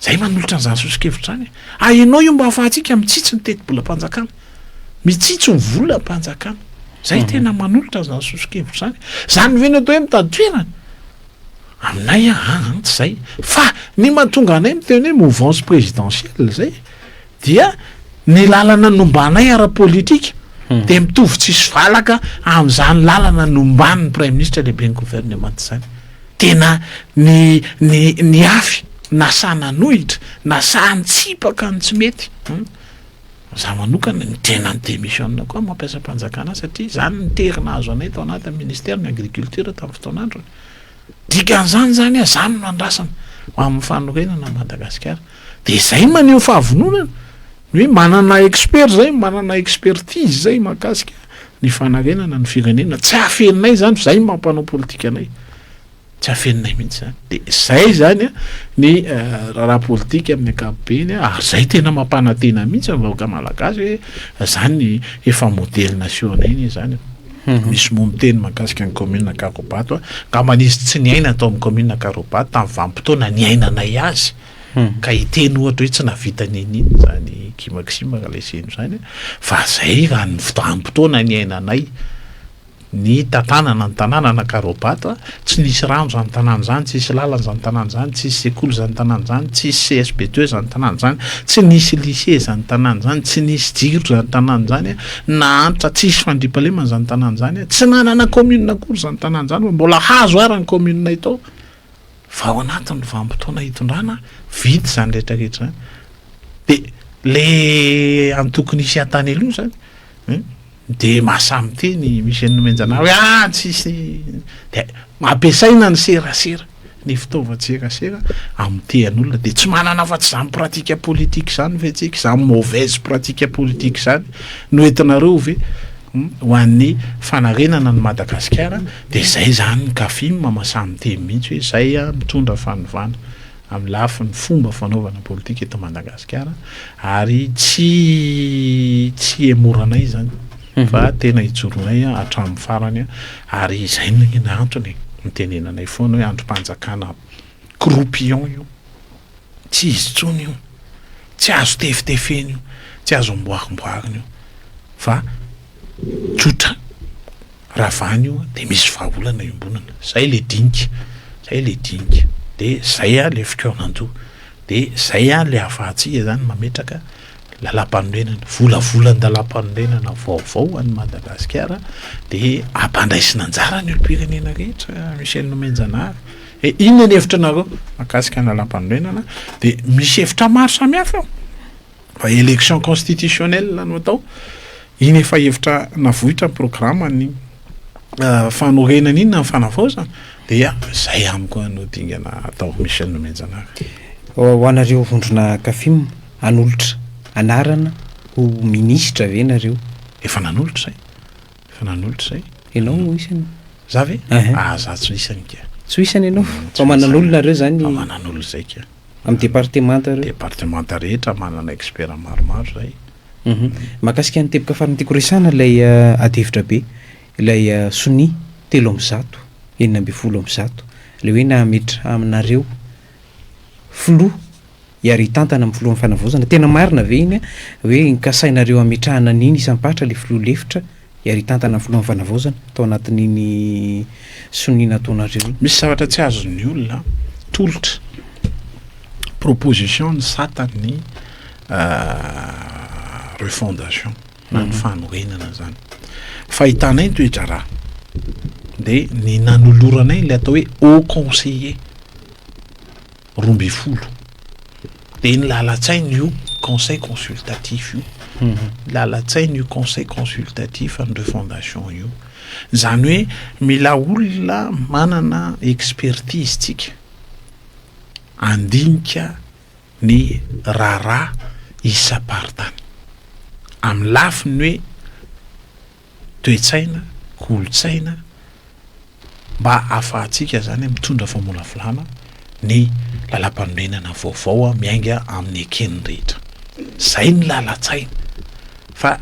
zay manolotra n'izany sosikevitra zany haenao io mba ahafahantsika mitsitsy ny teti-bola-panjakana mitsitsy ny vola-panjakana zay tena manolotra zany sosikevitra zany veny atao hoe mitady toerana aminay tsy zay fa ny mahatonga anay miteny hoe mouvance présidentielle zay dia ny lalana nombanay ara-politika de mitovy tsisy valaka amin'izany lalana nomban'ny premier ministre lehibe ny gouvernement zany tena ny afy nasana nohitra nasany tsipaka ny tsy mety za manokana ny tena ny démissionna koa mampiasa mpanjakana satria zany niterina azo anay tao anatin'ny ministère ny agriculture tamin'ny fotoanandro dikan'izany zany zany mandrasana amin'ny fanorenana Madagasikara de zay maneho fahavononana hoe manana expert zay manana expertise zay makasika ny fanarenana ny firenena tsy afeninay zany zay mampanao politika anay tsy afeninay mihitsy zany de zay zany ny raha politika amin'ny ankapobeny ary zay tena mampanantena mihitsy vahoaka malagasy hoe zany efa modèle national iny zany misy mombiteny makasika ny commune Karobato ka manizy tsy niaina atao amin'ny commune Karobato tamin'ny vanim-potoana niainanay azy ka iteny ohatra hoe tsy navitany ininy zany kimaksima kaleseno zany fa zay raha ny vanim-potoana niainanay ny tantanana ny tanàna na Karobato tsy nisy rano zany tanàna zany tsisy lalana zany tanàna zany tsisy sekoly zany tanàna zany tsisy CSP2 zany tanàna zany tsy nisy lycée zany tanàna zany tsy nisy jiro zany tanàna zany na antitra tsisy fandriampahalemana zany tanàna zany tsy nanana commune akory zany tanàna zany mbola hazo ara ny commune tao fa ao anatin'ny vanim-potoana hitondrana vity zany rehetrarehetra de le antokony isy antany aloha zany de mahasamy teny misy nomenjana hoe tsisy de mampiasaina ny serasera ny fitaovan-tserasera am'tean'olona de tsy manana fa tsy zany pratika politique zany vetsika zany mauvaise pratika politique zany no entinareo ve ho an'ny fanarenana ny Madagasikara de zay zany ny kafim mahasamy teny mihitsy hoe zay mitondra fanovana amin'ny lafiny fomba fanaovana politika eto Madagasikara ary tsy emoranay zany fa tena hitsoronay hatramin'ny farany ary zay ny antony mitenenanay foana hoe androm-panjakana croupion io tsy izy tsony io tsy azo tefitefeny io tsy azo mboarimboariny io fa tsotra ravany io de misy vahaolana iombonana zay le dinika de zay le fikeonanjo de zay le afahatsika zany mametraka lalam-panorenana volavolan-dalam-panorenana vaovao any Madagasikara de ampandraisina anjara ny olo-pirenena rehetra Michel Nomenjanary inona ny hevitra nareo makasika ny lalam-panorenana de misy hevitra maro samihafa fa élection constitutionnelle no atao iny efa hevitra navohitra ny programme ny fanorenana iny na fanavaozana de zay amiko no dingana atao Michel Nomenjanary ho anareo vondrona kafim anolotra anarana ho ministra ve nareo efa nanolotra zay ianao isany za ve Aha. za tsy isany ka tsy isany ianao Tsy fa manan'olona reo zany fa manan'olo zay ka amin'ny départementa reo départementa rehetra manana expert maromaro zay mahakasika ny teboka farany tiako resana ilay adevitra be ilay soni 3 2 le hoe nametra aminareo filoha iary tantana amin'ny filohan'ny fanavozana tena marina ve iny hoe nikasainareo ametrahana n'iny isanpatra le filoha lefitra iary tantana amin'ny filohan'ny fanavozana tao anatin'iny sonina ataonareo misy zavatra tsy azon'ny olona tolotra proposition ny satany refondation na ny fanorenana zany fahitanay ny toetra raha de ny nanoloranay le atao hoe haut conseiller 12 de ny lalatsainy io conseil consultatif io lalatsainy io conseil consultatif ny refondation io zany hoe mila olona manana expertise tsika andinika ny raharaha isa-partany amin'ny lafiny hoe toetsaina kolotsaina mba ahafahantsika zany mitondra famolavolana ny lalam-panorenana vaovao miainga amin'ny ekeny rehetra zay ny lalatsaina fa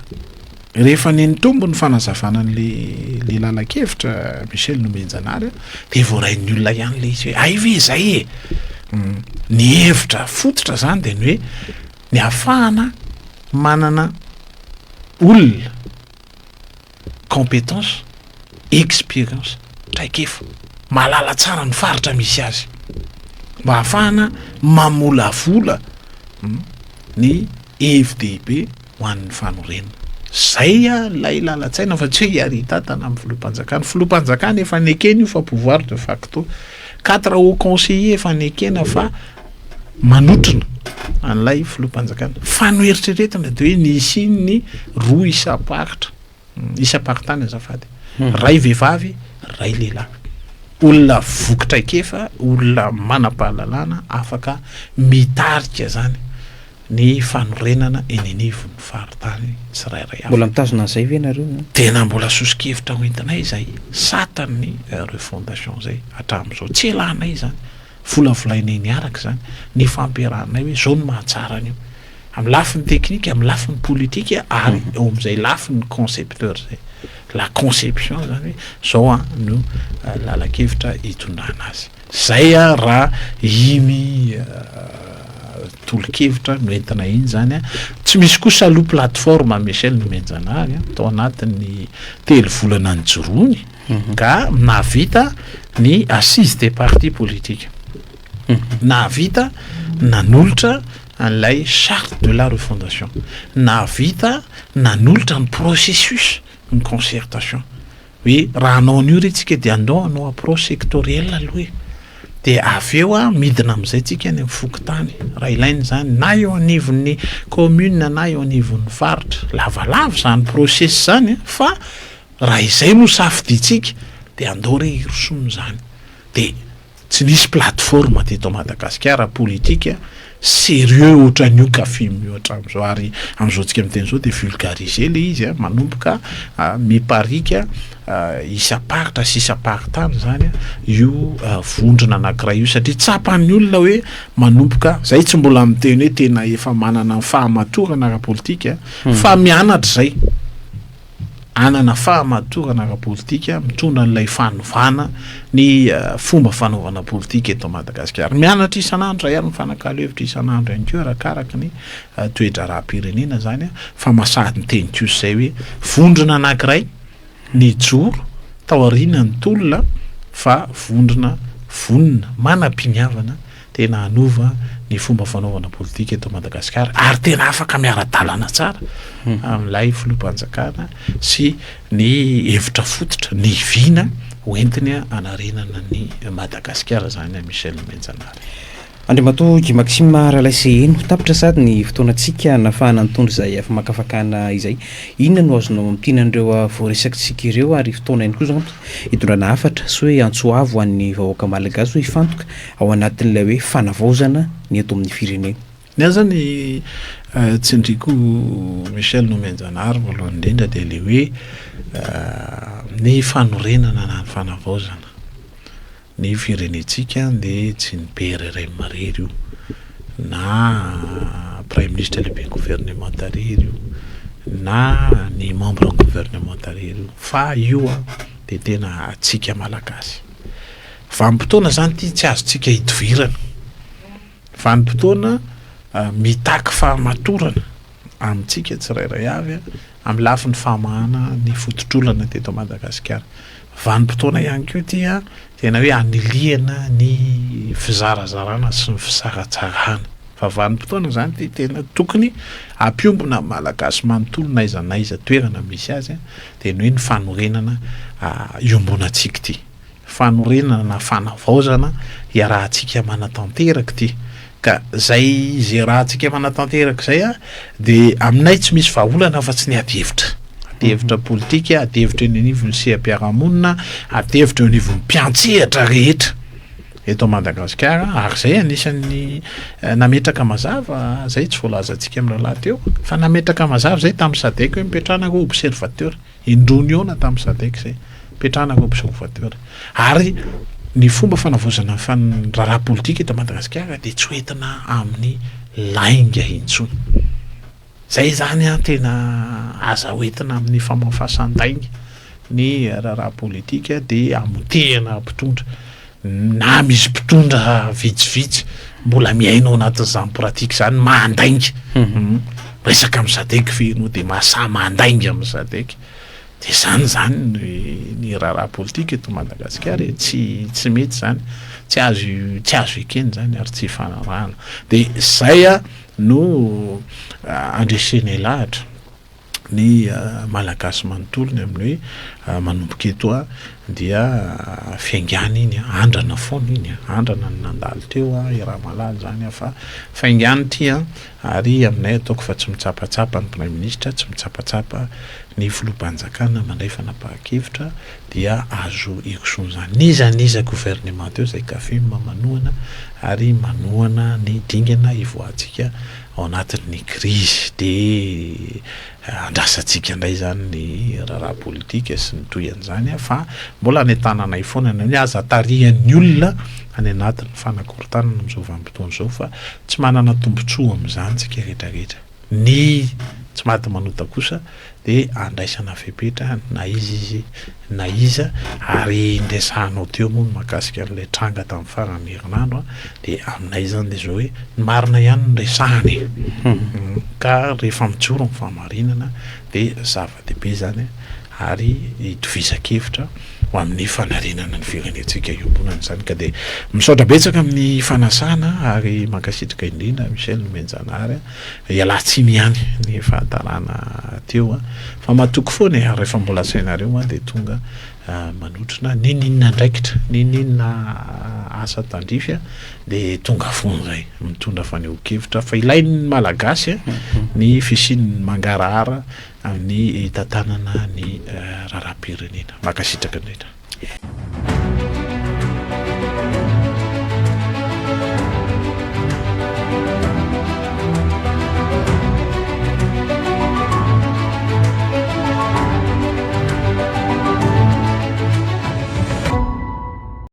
rehefa ny tombo ny fanazavana le lala-kevitra Michel Nomenjanary de voarain'ny olona ihany le izy hoe ay ve zay ny hevitra fototra zany de ny hoe ny ahafahana manana olona compétence expérience traikefa malala tsara ny faritra misy azy mba ahafahana mamolavola ny FDP ho an'ny fanorenana zay lay lalatsaina fa tsy hoe iary tantana amin'ny filoham-panjakana filoham-panjakana efa nekeny io fa pouvoir de facto 4 hauts conseillers efa nekena fa manotrona an'lay filoham-panjakana fanoeritreretina de hoe nisy ny roa isa-paritany azafady ray vehivavy ray lehilahy olona vokitraikefa olona manam-pahalalana afaka mitarika zany ny fanorenana eny anivon'ny faritany tsirairay mbola mitazona an'izay ve nareo tena mbola sosikevitra hoentinay zay satany refondation zay hatramin'izao tsy elanay zany volavolainay niaraka zany ny fampiarahanay hoe zao ny mahatsara an'io amin'ny lafiny teknika amin'ny lafiny politika ary eo amin'izay lafiny concepteur zay la conception zany hoe zao no lalakevitra hitondrana azy zay raha iny tolo-kevitra no entina iny zany tsy misy kosa aloha plateforme Michel Nomenjanary tao anatin'ny 3 volana ny jorony ka navita ny assise des partis politiques navita nanolotra an'ilay charte de la refondation navita nanolotra ny processus ny concertation hoe raha anao an'io re tsika de andao anao approche sectorielle aloha de avy eo midina amin'izay tsika any amin'ny fokotany raha ilainy zany na eo anivon'ny commune na eo anivon'ny faritra lavalava zany processus zany fa raha izay no safiditsika de andao re irosony zany de tsy nisy plateforme teto Madagasikara politika sérieux ohatran'io kafe miohatra am'izao ary am'izao tsika miteny zao de vulgariser le izy manomboka miparika isa-paritra sy isa-paritany zany io vondrona anankiray io satria tsapan'ny olona hoe manomboka zay tsy mbola miteny hoe tena efa manana ny fahamatorana ara-politika fa mianatra zay anana fahamatorana ara-politika mitondra n'ilay fanovana ny fomba fanaovana politika eto Madagasikara mianatra isan'andro ihany mifanakalo hevitra isan'andro ihany koa arakaraka ny toetra raha-pirenena zany fa masady ny teny kosa zay hoe vondrona anankiray ny joro tao aoriana ny tolona fa vondrona vonona manam-piniavana tena hanova ny fomba fanaovana politika eto Madagasikara ary tena afaka miara-dalana tsara amin'ilay filoham-panjakana sy ny hevitra fototra ny vina hoentiny anarenana ny Madagasikara zany Michel Nomenjanary Andriamatoa Guy Maxime Ralaiseheno tapitra sady ny fotoanantsika nafahana nitondra izay afa makafakana izay inona no azonao amitiana an'ireo voaresakitsika ireo ary fotoana ihany koa zao hitondrana hafatra sy hoe antsoavo an'ny vahoaka malagasy hoe hifantoka ao anatin'ilay hoe fanavaozana ny eto amin'ny firenena ny azy zany tsindriko Michel Nomenjanary voalohany indrindra dia le hoe ny fanorenana na ny fanavaozana ny firenetsika dia tsy ny PRRM marery io na Prime Ministre lehibe gouvernementarery io na ny membre gouvernementarery io fa io dia tena atsika malagasy. Vanim-potoana zany ty tsy azontsika hitovirana. Vanim-potoana mitaky fahamatorana amintsika tsirairay avy amin'ny lafin'ny famahana ny fototrolana teto Madagasikara. Vanim-potoana ihany koa tia tena hoe aniliana ny fizarazarana sy ny fisaratsarana. Fa vanim-potoana zany ty tena tokony ampiombona malagasy manontolo na aiza toerana misy azy dia ny hoe ny fanorenana iombonantsika ty. Fanorenana na fanavaozana iarahantsika manatanteraka ty. Ka zay rahantsika manatanteraka zay dia aminay tsy misy vahaolana fa tsy ny adihevitra. Adihevitra politika, adihevitra eny anivon'ny seha-piarahamonina, adihevitra eo anivon'ny mpiantsehatra rehetra eto Madagasikara. Ary zay anisan'ny nametraka mazava zay tsy voalazantsika amin'ny rahalahy teo fa nametraka mazava zay tamin'ny SADC hoe mipetrahana observateur indroniona tamin'ny SADC zay mipetrahana observateur. Ary ny fomba fanavaozana raharaha politika eto Madagasikara dia tsy hoentina amin'ny lainga intsony. Zay zany tena aza hoentina amin'ny famafasan-dainga ny raharaha politika dia amotehana mpitondra na misy mpitondra vitsivitsy mbola miainao anatin'izany pratika zany mandainga. Resaka amin'ny SADC feno dia mandainga amin'ny SADC. Dia zany ny raharaha politika eto Madagasikara tsy mety zany, tsy azo ekeny zany ary tsy fanarahana. Dia zay no andreseny lahatra ny malagasy manontolony amin'ny hoe manomboka eto dia fiaingana iny andrana foana iny andrana ny nandalo teo raha malala zany fa faingana ty ary aminay ataoko fa tsy mitsapatsapa ny Prime Ministre, tsy mitsapatsapa ny filoham-panjakana mandray fanapahan-kevitra dia azo ekosony zany. Nizaniza gouvernement teo zay kafim manohana ary manohana ny dingana ivoahantsika ao anatin'ny krizy dia andrasantsika indray zany ny raharaha politika sy ny toyan'izany fa mbola any tananay foana ny aza tarihan'ny olona any anatin'ny fanakorontanana amin'izao vanim-potoana izao fa tsy manana tombontsoa amin'izany tsika rehetrarehetra. Ny tsy maty manota kosa dia andraisana fepetra na iza ary indesahanao teo moa mahakasika an'ilay tranga tamin'ny faran'ny herinandro dia aminay zany dia zao hoe ny marina ihany no resahany ka rehefa mijoro ny fahamarinana dia zava-dehibe zany ary hitovizan-kevitra ho amin'ny fanarenana ny firenentsika iombonana zany. Ka dia misaotra betsaka amin'ny fanasana ary mankasitraka indrindra Michel Nomenjanary ialatsiny ihany ny fahatarana teo fa mahatoky foana rehefa mbola sainareo dia tonga manotrona ninina ndraikitra ninina asa tandrify dia tonga foana zay mitondra faneho-kevitra fa ilain'ny malagasy ny fisian'ny mangarahara amin'ny tantanana ny raharaham-pirenena. Mankasitraka indrindra.